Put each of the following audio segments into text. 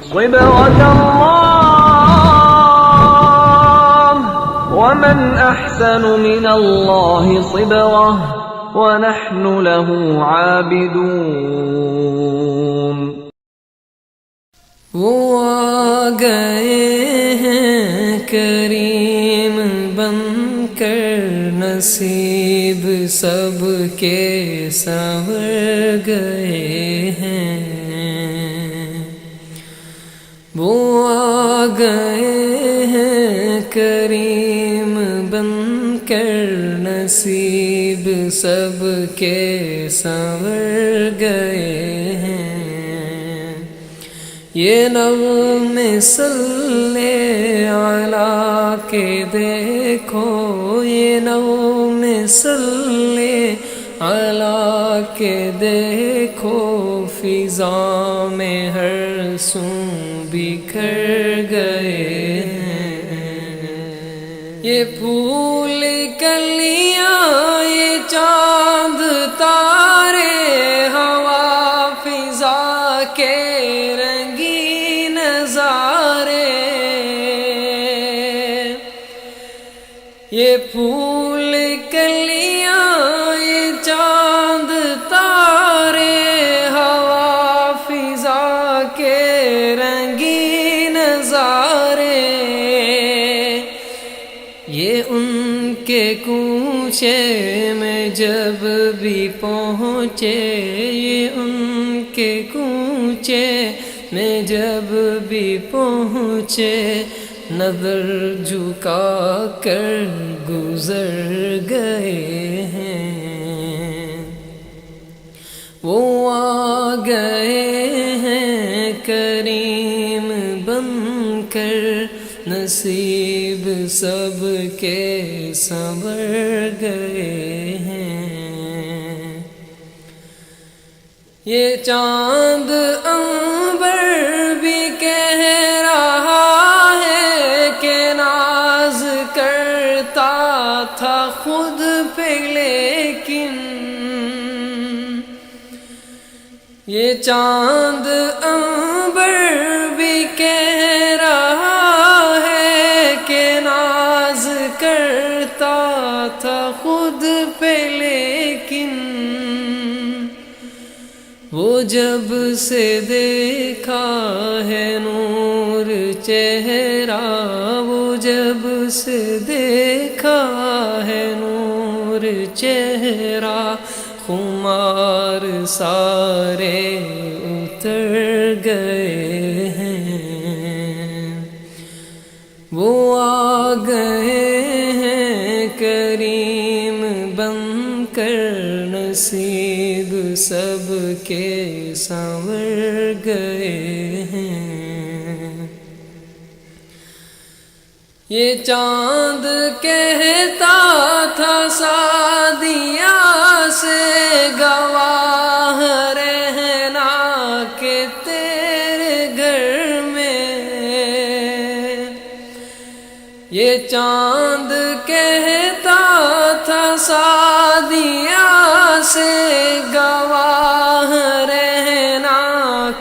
صبغة الله ومن أحسن من الله صبغة ونحن له عابدون. وہ آ گئے ہیں کریم بن کر، نصیب سب کے سنور گئے ہیں. وہ آ گئے ہیں کریم بن کر، نصیب سب کے سنور گئے ہیں. یہ نغم صلی علی کے دیکھو، یہ نغم صلی علی کے دیکھو، فضا میں ہر سو بکھر گئے ہیں. یہ پھول کلیاں، یہ چاند تارے، ہوا فضا کے یہ پھول کلیاں، یہ چاند تارے، ہوا فضا کے رنگین نظارے. یہ ان کے کوچے میں جب بھی پہنچے، یہ ان کے کوچے میں جب بھی پہنچے، نظر جھکا کر گزر گئے ہیں. وہ آ گئے ہیں کریم بن کر، نصیب سب کے سنور گئے ہیں. یہ چاند عنبر بھی کہہ رہا تھا خود پہ، لیکن یہ چاند عنبر بھی کہہ رہا ہے کہ ناز کرتا تھا خود پہ، لیکن وہ جب سے دیکھا ہے نور چہرہ، وہ جب سے دیکھا ہے نور چہرہ، خمار سارے اتر گئے ہیں. وہ آ گئے ہیں کریم بن کر، نصیب سب کے سنور گئے ہیں. یہ چاند کہتا تھا سعدیہ سے، گواہ رہنا کہ تیرے گھر میں. یہ چاند کہتا تھا سعدیہ سے، گواہ رہنا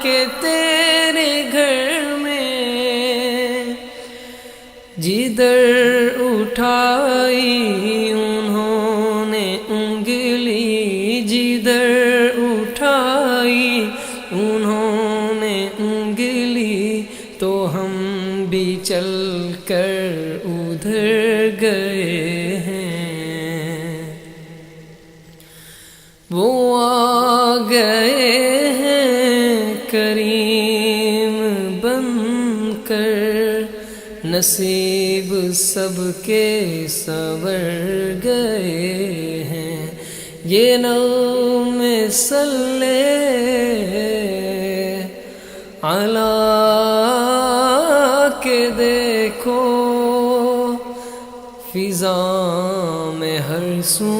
کہ تیرے گھر میں. جدھر اٹھائی انہوں نے انگلی، جدھر اٹھائی انہوں نے انگلی، تو ہم بھی چل کر ادھر گئے ہیں. وہ آ گئے ہیں کریم بن کر، نصیب سب کے سنور گئے ہیں. یہ نغم صلی علی کے دیکھو، فضا میں ہر سو